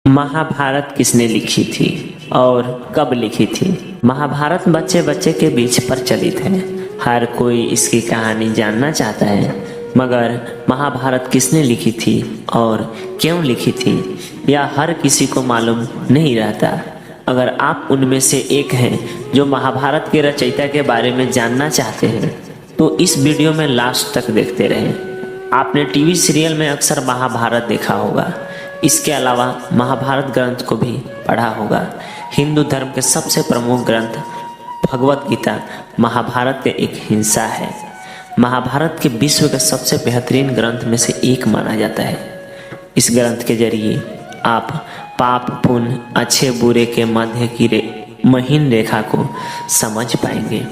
महाभारत किसने लिखी थी और कब लिखी थी? महाभारत बच्चे बच्चे के बीच प्रचलित है। हर कोई इसकी कहानी जानना चाहता है, मगर महाभारत किसने लिखी थी और क्यों लिखी थी यह हर किसी को मालूम नहीं रहता। अगर आप उनमें से एक हैं जो महाभारत के रचयिता के बारे में जानना चाहते हैं तो इस वीडियो में लास्ट तक देखते रहें। आपने टीवी सीरियल में अक्सर महाभारत देखा होगा, इसके अलावा महाभारत ग्रंथ को भी पढ़ा होगा। हिंदू धर्म के सबसे प्रमुख ग्रंथ भगवत गीता महाभारत के एक हिस्सा है। महाभारत के विश्व के सबसे बेहतरीन ग्रंथ में से एक माना जाता है। इस ग्रंथ के जरिए आप पाप पुण्य अच्छे बुरे के मध्य की महीन रेखा को समझ पाएंगे।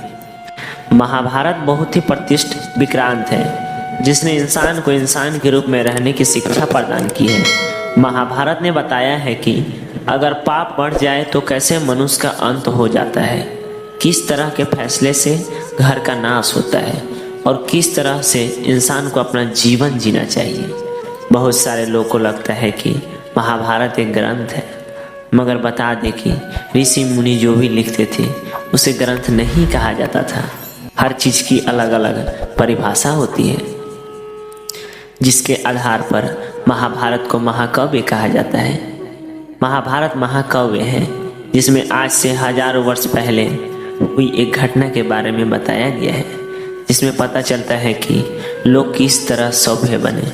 महाभारत बहुत ही प्रतिष्ठित विक्रांत है जिसने इंसान को इंसान के रूप में रहने की शिक्षा प्रदान की है। महाभारत ने बताया है कि अगर पाप बढ़ जाए तो कैसे मनुष्य का अंत हो जाता है, किस तरह के फैसले से घर का नाश होता है और किस तरह से इंसान को अपना जीवन जीना चाहिए। बहुत सारे लोगों को लगता है कि महाभारत एक ग्रंथ है, मगर बता दें कि ऋषि मुनि जो भी लिखते थे उसे ग्रंथ नहीं कहा जाता था। हर चीज़ की अलग अलग परिभाषा होती है, जिसके आधार पर महाभारत को महाकाव्य कहा जाता है। महाभारत महाकाव्य है जिसमें आज से हजारों वर्ष पहले हुई एक घटना के बारे में बताया गया है, जिसमें पता चलता है कि लोग किस तरह सभ्य बने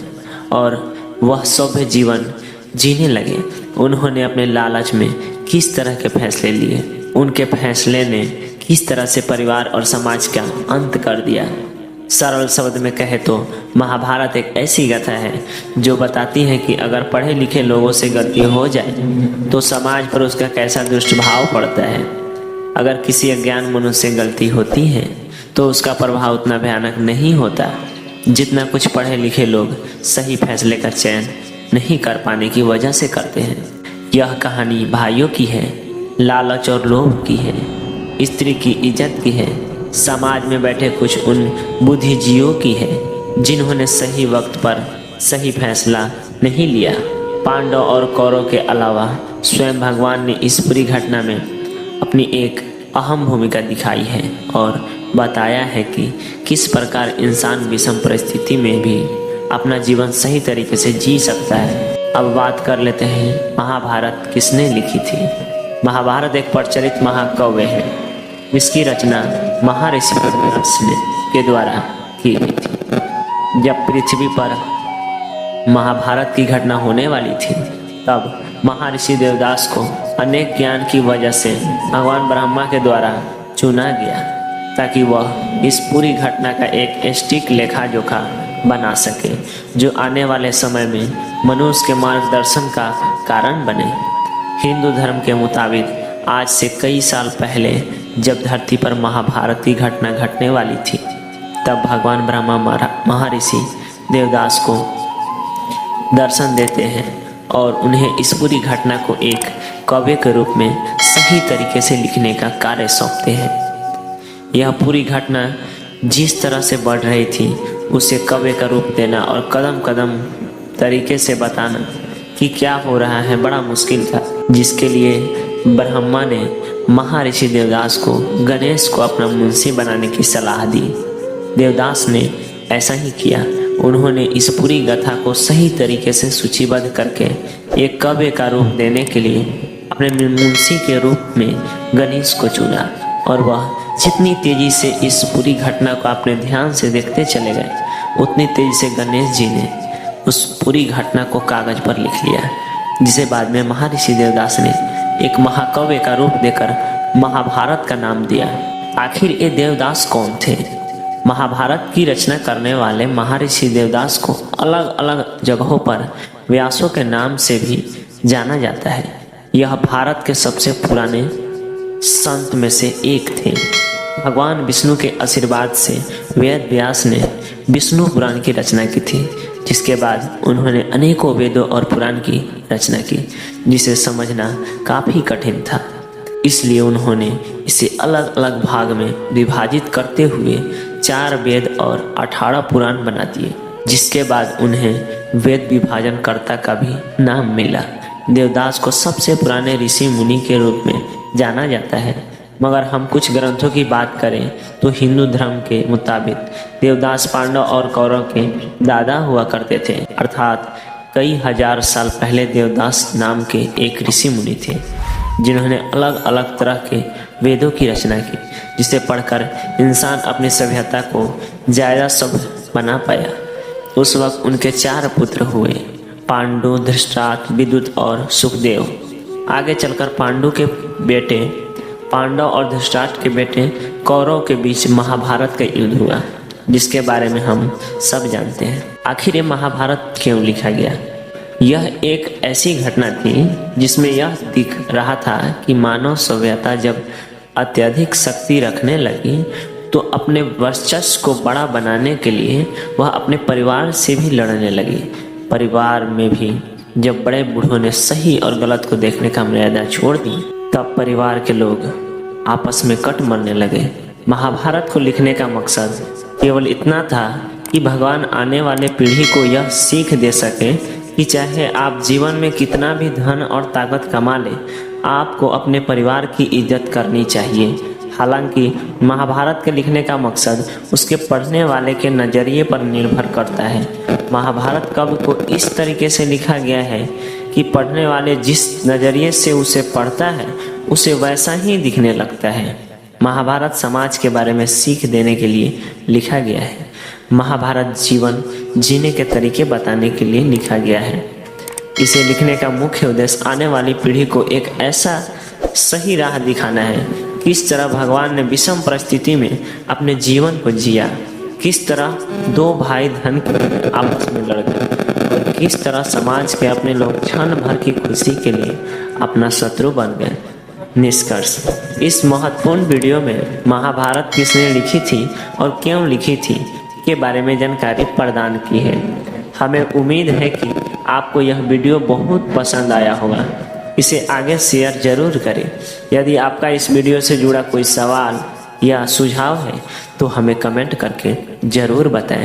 और वह सभ्य जीवन जीने लगे। उन्होंने अपने लालच में किस तरह के फैसले लिए, उनके फैसले ने किस तरह से परिवार और समाज का अंत कर दिया। सरल शब्द में कहे तो महाभारत एक ऐसी गाथा है जो बताती है कि अगर पढ़े लिखे लोगों से गलती हो जाए तो समाज पर उसका कैसा दुष्प्रभाव पड़ता है। अगर किसी अज्ञान मनुष्य से गलती होती है तो उसका प्रभाव उतना भयानक नहीं होता जितना कुछ पढ़े लिखे लोग सही फैसले का चयन नहीं कर पाने की वजह से करते हैं। यह कहानी भाइयों की है, लालच और लोभ की है, स्त्री की इज्जत की है, समाज में बैठे कुछ उन बुद्धिजीवियों की है जिन्होंने सही वक्त पर सही फैसला नहीं लिया। पांडव और कौरव के अलावा स्वयं भगवान ने इस पूरी घटना में अपनी एक अहम भूमिका दिखाई है और बताया है कि किस प्रकार इंसान विषम परिस्थिति में भी अपना जीवन सही तरीके से जी सकता है। अब बात कर लेते हैं महाभारत किसने लिखी थी। महाभारत एक प्रचलित महाकाव्य है जिसकी रचना महर्षि वेदव्यास के द्वारा की गई थी। जब पृथ्वी पर महाभारत की घटना होने वाली थी तब महर्षि देवदास को अनेक ज्ञान की वजह से भगवान ब्रह्मा के द्वारा चुना गया ताकि वह इस पूरी घटना का एक सटीक लेखा जोखा बना सके जो आने वाले समय में मनुष्य के मार्गदर्शन का कारण बने। हिंदू धर्म के मुताबिक आज से कई साल पहले जब धरती पर महाभारत की घटना घटने वाली थी तब भगवान ब्रह्मा महर्षि देवदास को दर्शन देते हैं और उन्हें इस पूरी घटना को एक काव्य के रूप में सही तरीके से लिखने का कार्य सौंपते हैं। यह पूरी घटना जिस तरह से बढ़ रही थी उसे काव्य का रूप देना और कदम कदम तरीके से बताना कि क्या हो रहा है बड़ा मुश्किल था, जिसके लिए ब्रह्मा ने महर्षि देवदास को गणेश को अपना मुंशी बनाने की सलाह दी। देवदास ने ऐसा ही किया। उन्होंने इस पूरी गाथा को सही तरीके से सूचीबद्ध करके एक काव्य का रूप देने के लिए अपने मुंशी के रूप में गणेश को चुना और वह जितनी तेजी से इस पूरी घटना को अपने ध्यान से देखते चले गए उतनी तेजी से गणेश जी ने उस पूरी घटना को कागज पर लिख लिया, जिसे बाद में महर्षि देवदास ने एक महाकाव्य का रूप देकर महाभारत का नाम दिया। आखिर ये देवदास कौन थे? महाभारत की रचना करने वाले महर्षि देवदास को अलग अलग जगहों पर व्यासों के नाम से भी जाना जाता है। यह भारत के सबसे पुराने संत में से एक थे। भगवान विष्णु के आशीर्वाद से वेद व्यास ने विष्णु पुराण की रचना की थी, जिसके बाद उन्होंने अनेकों वेदों और पुराण की रचना की जिसे समझना काफ़ी कठिन था। इसलिए उन्होंने इसे अलग अलग भाग में विभाजित करते हुए 4 वेद और 18 पुराण बना दिए, जिसके बाद उन्हें वेद विभाजनकर्ता का भी नाम मिला। देवदास को सबसे पुराने ऋषि मुनि के रूप में जाना जाता है। मगर हम कुछ ग्रंथों की बात करें तो हिंदू धर्म के मुताबिक देवदास पांडव और कौरव के दादा हुआ करते थे, अर्थात कई हजार साल पहले देवदास नाम के एक ऋषि मुनि थे जिन्होंने अलग अलग तरह के वेदों की रचना की, जिसे पढ़कर इंसान अपनी सभ्यता को ज़्यादा सभ्य बना पाया। उस वक्त उनके 4 पुत्र हुए, पांडु, धृतराष्ट्र, विदुत और सुखदेव। आगे चलकर पांडव और धृतराष्ट्र के बेटे कौरव के बीच महाभारत का युद्ध हुआ, जिसके बारे में हम सब जानते हैं। आखिर ये महाभारत क्यों लिखा गया? यह एक ऐसी घटना थी जिसमें यह दिख रहा था कि मानव सभ्यता जब अत्यधिक शक्ति रखने लगी तो अपने वर्चस्व को बड़ा बनाने के लिए वह अपने परिवार से भी लड़ने लगी। परिवार में भी जब बड़े बूढ़ों ने सही और गलत को देखने का मर्यादा छोड़ दी, तब परिवार के लोग आपस में कट मरने लगे। महाभारत को लिखने का मकसद केवल इतना था कि भगवान आने वाले पीढ़ी को यह सीख दे सके कि चाहे आप जीवन में कितना भी धन और ताकत कमा लें, आपको अपने परिवार की इज्जत करनी चाहिए। हालांकि महाभारत के लिखने का मकसद उसके पढ़ने वाले के नज़रिए पर निर्भर करता है। महाभारत काव्य को इस तरीके से लिखा गया है कि पढ़ने वाले जिस नज़रिए से उसे पढ़ता है उसे वैसा ही दिखने लगता है। महाभारत समाज के बारे में सीख देने के लिए लिखा गया है। महाभारत जीवन जीने के तरीके बताने के लिए लिखा गया है। इसे लिखने का मुख्य उद्देश्य आने वाली पीढ़ी को एक ऐसा सही राह दिखाना है, किस तरह भगवान ने विषम परिस्थिति में अपने जीवन को जिया, किस तरह 2 भाई धन के आपस में लड़ गए और किस तरह समाज के अपने लोग क्षण भर की खुशी के लिए अपना शत्रु बन गए। निष्कर्ष, इस महत्वपूर्ण वीडियो में महाभारत किसने लिखी थी और क्यों लिखी थी के बारे में जानकारी प्रदान की है। हमें उम्मीद है कि आपको यह वीडियो बहुत पसंद आया होगा। इसे आगे शेयर जरूर करें। यदि आपका इस वीडियो से जुड़ा कोई सवाल या सुझाव है तो हमें कमेंट करके ज़रूर बताएं।